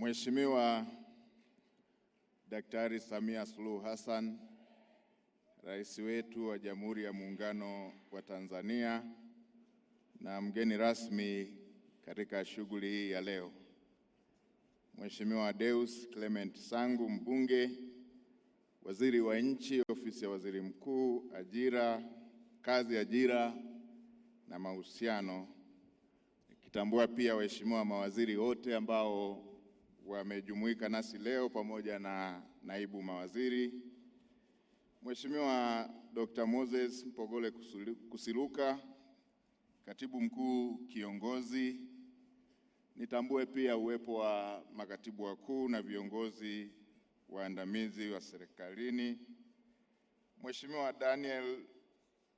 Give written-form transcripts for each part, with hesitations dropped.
Mheshimiwa Daktari Samia Suluhu Hassan, Rais wetu wa Jamhuri ya Muungano wa Tanzania na mgeni rasmi katika shughuli hii ya leo, Mheshimiwa Deus Clement Sangu, Mbunge, Waziri wa Nchi, Ofisi ya Waziri Mkuu, Kazi, Ajira na Mahusiano, nikitambua pia waheshimiwa mawaziri wote ambao wamejumuika nasi leo pamoja na naibu mawaziri, Mheshimiwa Dr. Moses Mpogole Kusiluka, Katibu Mkuu Kiongozi, nitambue pia uwepo wa makatibu wakuu na viongozi waandamizi wa serikalini, Mheshimiwa Daniel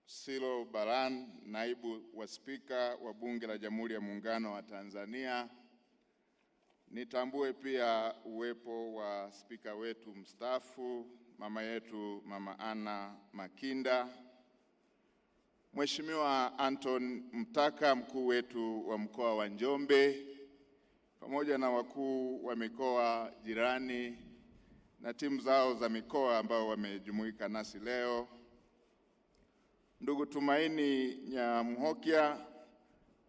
Silo Baran, Naibu wa Spika wa Bunge la Jamhuri ya Muungano wa Tanzania, nitambue pia uwepo wa spika wetu mstaafu mama yetu Mama Anna Makinda, Mheshimiwa Anton Mtaka, mkuu wetu wa mkoa wa Njombe, pamoja na wakuu wa mikoa jirani na timu zao za mikoa ambao wamejumuika nasi leo, ndugu Tumaini Nyamhokia,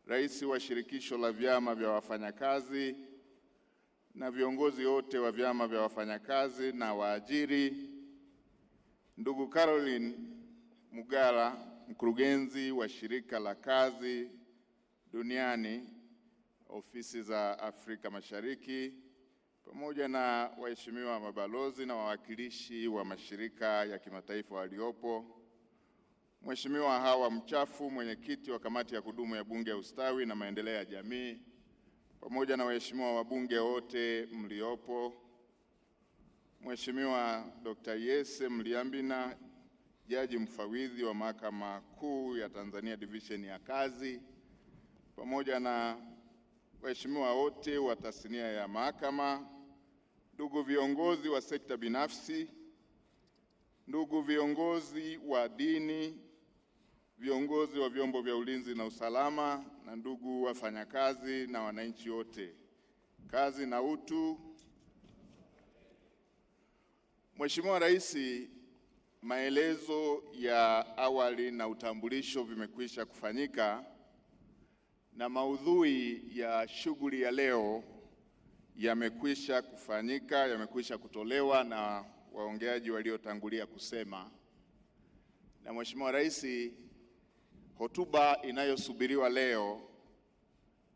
Rais wa Shirikisho la Vyama vya Wafanyakazi na viongozi wote wa vyama vya wafanyakazi na waajiri, ndugu Caroline Mugara, mkurugenzi wa Shirika la Kazi Duniani, ofisi za Afrika Mashariki, pamoja na waheshimiwa mabalozi na wawakilishi wa mashirika ya kimataifa waliopo, Mheshimiwa Hawa Mchafu, mwenyekiti wa Kamati ya Kudumu ya Bunge ya Ustawi na Maendeleo ya Jamii, pamoja na waheshimiwa wabunge wote mliopo, Mheshimiwa Dr. Yese Mliambina, jaji mfawidhi wa Mahakama Kuu ya Tanzania Division ya Kazi, pamoja na waheshimiwa wote wa tasnia ya mahakama, ndugu viongozi wa sekta binafsi, ndugu viongozi wa dini, viongozi wa vyombo vya ulinzi na usalama, na ndugu wafanyakazi na wananchi wote, kazi na utu. Mheshimiwa Rais, maelezo ya awali na utambulisho vimekwisha kufanyika na maudhui ya shughuli ya leo yamekwisha kufanyika, yamekwisha kutolewa na waongeaji waliotangulia kusema. Na Mheshimiwa Rais, hotuba inayosubiriwa leo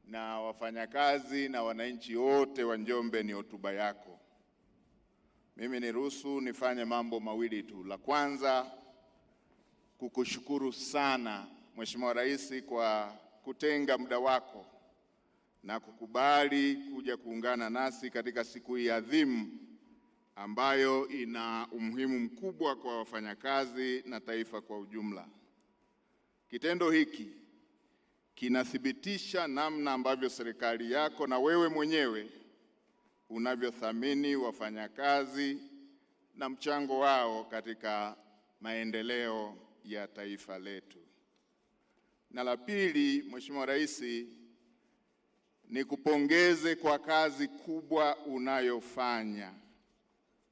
na wafanyakazi na wananchi wote wa Njombe ni hotuba yako. Mimi niruhusu nifanye mambo mawili tu. La kwanza, kukushukuru sana Mheshimiwa Rais kwa kutenga muda wako na kukubali kuja kuungana nasi katika siku hii adhimu ambayo ina umuhimu mkubwa kwa wafanyakazi na taifa kwa ujumla. Kitendo hiki kinathibitisha namna ambavyo serikali yako na wewe mwenyewe unavyothamini wafanyakazi na mchango wao katika maendeleo ya taifa letu. Na la pili, Mheshimiwa Rais, nikupongeze kwa kazi kubwa unayofanya.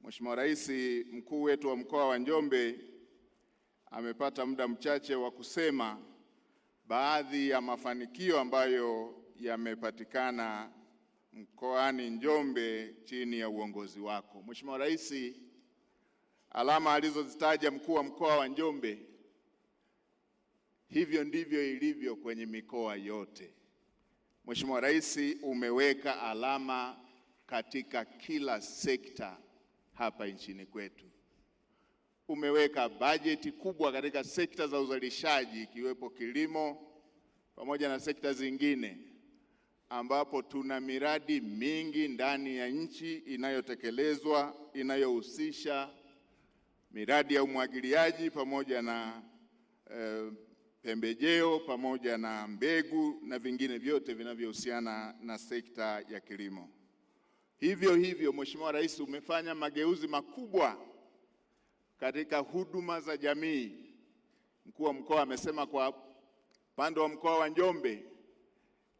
Mheshimiwa Rais, mkuu wetu wa mkoa wa Njombe amepata muda mchache wa kusema baadhi ya mafanikio ambayo yamepatikana mkoani Njombe chini ya uongozi wako. Mheshimiwa Rais, alama alizozitaja mkuu wa mkoa wa Njombe, hivyo ndivyo ilivyo kwenye mikoa yote. Mheshimiwa Rais, umeweka alama katika kila sekta hapa nchini kwetu. Umeweka bajeti kubwa katika sekta za uzalishaji ikiwepo kilimo pamoja na sekta zingine, ambapo tuna miradi mingi ndani ya nchi inayotekelezwa inayohusisha miradi ya umwagiliaji pamoja na pembejeo pamoja na mbegu na vingine vyote vinavyohusiana na sekta ya kilimo. Hivyo hivyo, Mheshimiwa Rais, umefanya mageuzi makubwa katika huduma za jamii. Mkuu wa mkoa amesema kwa upande wa mkoa wa Njombe,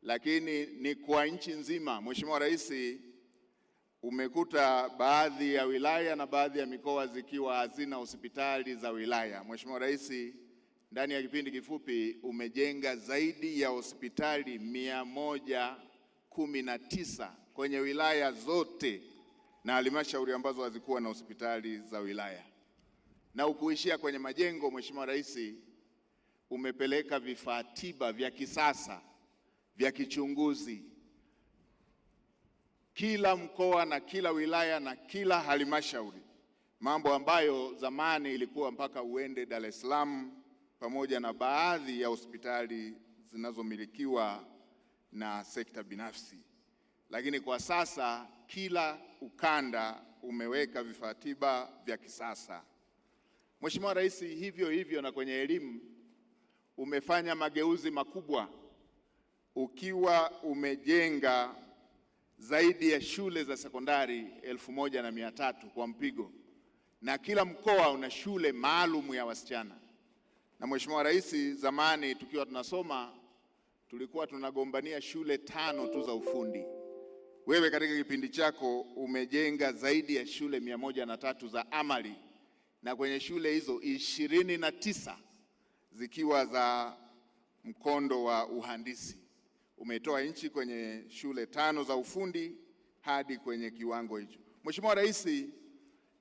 lakini ni kwa nchi nzima. Mheshimiwa Rais umekuta baadhi ya wilaya na baadhi ya mikoa zikiwa hazina hospitali za wilaya. Mheshimiwa Rais, ndani ya kipindi kifupi umejenga zaidi ya hospitali 119 kwenye wilaya zote na halmashauri ambazo hazikuwa na hospitali za wilaya. Na ukuishia kwenye majengo, Mheshimiwa Rais, umepeleka vifaa tiba vya kisasa vya kichunguzi kila mkoa na kila wilaya na kila halmashauri, mambo ambayo zamani ilikuwa mpaka uende Dar es Salaam, pamoja na baadhi ya hospitali zinazomilikiwa na sekta binafsi. Lakini kwa sasa kila ukanda umeweka vifaa tiba vya kisasa. Mheshimiwa Rais, hivyo hivyo na kwenye elimu umefanya mageuzi makubwa, ukiwa umejenga zaidi ya shule za sekondari 1300 kwa mpigo, na kila mkoa una shule maalum ya wasichana. Na Mheshimiwa Rais, zamani tukiwa tunasoma tulikuwa tunagombania shule 5 tu za ufundi. Wewe katika kipindi chako umejenga zaidi ya shule 103 za amali, na kwenye shule hizo 29 zikiwa za mkondo wa uhandisi. Umetoa nchi kwenye shule 5 za ufundi hadi kwenye kiwango hicho, Mheshimiwa Rais.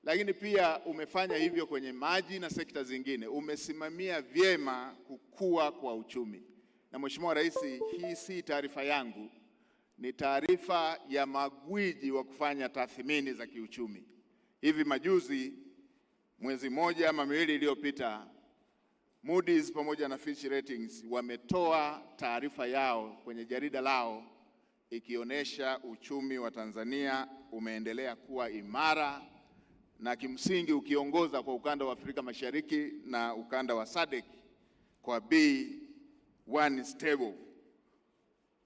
Lakini pia umefanya hivyo kwenye maji na sekta zingine. Umesimamia vyema kukua kwa uchumi. Na Mheshimiwa Rais, hii si taarifa yangu, ni taarifa ya magwiji wa kufanya tathmini za kiuchumi. Hivi majuzi, mwezi mmoja ama miwili iliyopita, Moody's pamoja na Fitch Ratings wametoa taarifa yao kwenye jarida lao ikionyesha uchumi wa Tanzania umeendelea kuwa imara na kimsingi ukiongoza kwa ukanda wa Afrika Mashariki na ukanda wa SADC kwa B1 stable.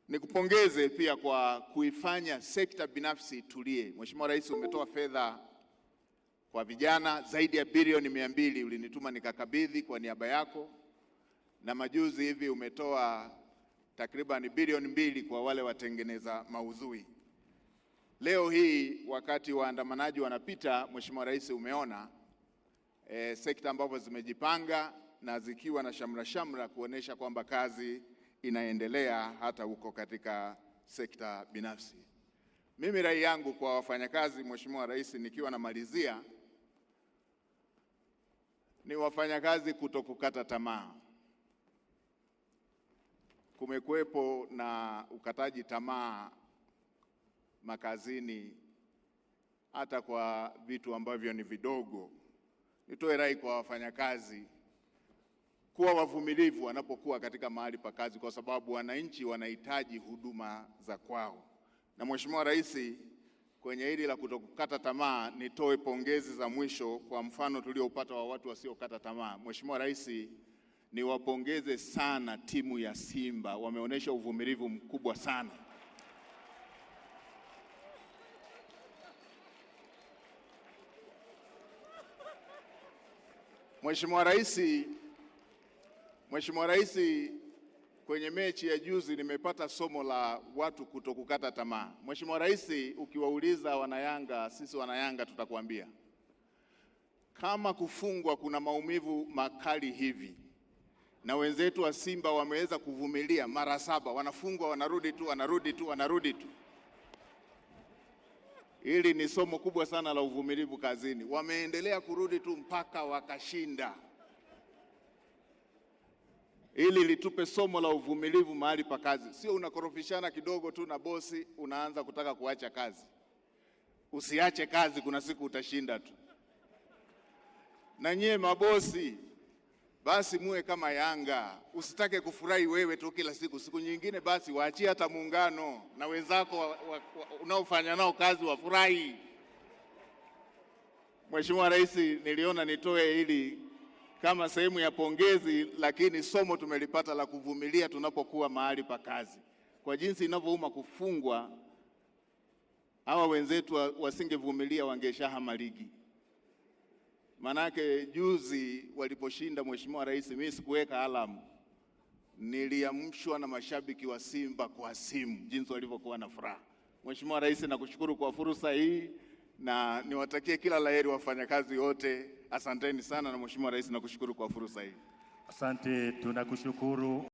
Nikupongeze pia kwa kuifanya sekta binafsi itulie. Mheshimiwa Rais, umetoa fedha kwa vijana zaidi ya bilioni 200, ulinituma nikakabidhi kwa niaba yako, na majuzi hivi umetoa takriban bilioni 2 kwa wale watengeneza maudhui. Leo hii wakati waandamanaji wanapita, Mheshimiwa Rais, umeona sekta ambazo zimejipanga na zikiwa na shamra kuonesha kwamba kazi inaendelea hata huko katika sekta binafsi. Mimi rai yangu kwa wafanyakazi, Mheshimiwa Rais, nikiwa namalizia, ni wafanyakazi kutokukata tamaa. Kumekuwepo na ukataji tamaa makazini hata kwa vitu ambavyo ni vidogo. Nitoe rai kwa wafanyakazi kuwa wavumilivu wanapokuwa katika mahali pa kazi, kwa sababu wananchi wanahitaji huduma za kwao. Na Mheshimiwa Rais, kwenye hili la kutokukata tamaa, nitoe pongezi za mwisho kwa mfano tuliopata wa watu wasiokata tamaa. Mheshimiwa Rais, niwapongeze sana timu ya Simba, wameonyesha uvumilivu mkubwa sana. Mheshimiwa Rais, kwenye mechi ya juzi nimepata somo la watu kutokukata tamaa. Mheshimiwa Rais, ukiwauliza wanayanga, sisi wanayanga tutakwambia kama kufungwa kuna maumivu makali hivi, na wenzetu wa Simba wameweza kuvumilia mara 7, wanafungwa wanarudi tu. Hili ni somo kubwa sana la uvumilivu kazini. Wameendelea kurudi tu mpaka wakashinda. Ili litupe somo la uvumilivu mahali pa kazi. Sio unakorofishana kidogo tu na bosi unaanza kutaka kuacha kazi. Usiache kazi, kuna siku utashinda tu. Na nyie mabosi, basi muwe kama Yanga. Usitake kufurahi wewe tu kila siku. Siku nyingine basi waachie hata muungano na wenzako unaofanya nao kazi wafurahi. Mheshimiwa Rais, niliona nitoe hili kama sehemu ya pongezi, lakini somo tumelipata la kuvumilia tunapokuwa mahali pa kazi. Kwa jinsi inavyouma kufungwa, hawa wenzetu wasingevumilia wangeshahama ligi. Manake juzi waliposhinda, Mheshimiwa Rais, mimi sikuweka alamu, niliamshwa na mashabiki wa Simba kwa simu jinsi walivyokuwa na furaha. Mheshimiwa Rais, nakushukuru kwa fursa hii na niwatakie kila laheri wafanyakazi wote. Asanteni sana, na Mheshimiwa Rais, nakushukuru kwa fursa hii. Asante, tunakushukuru.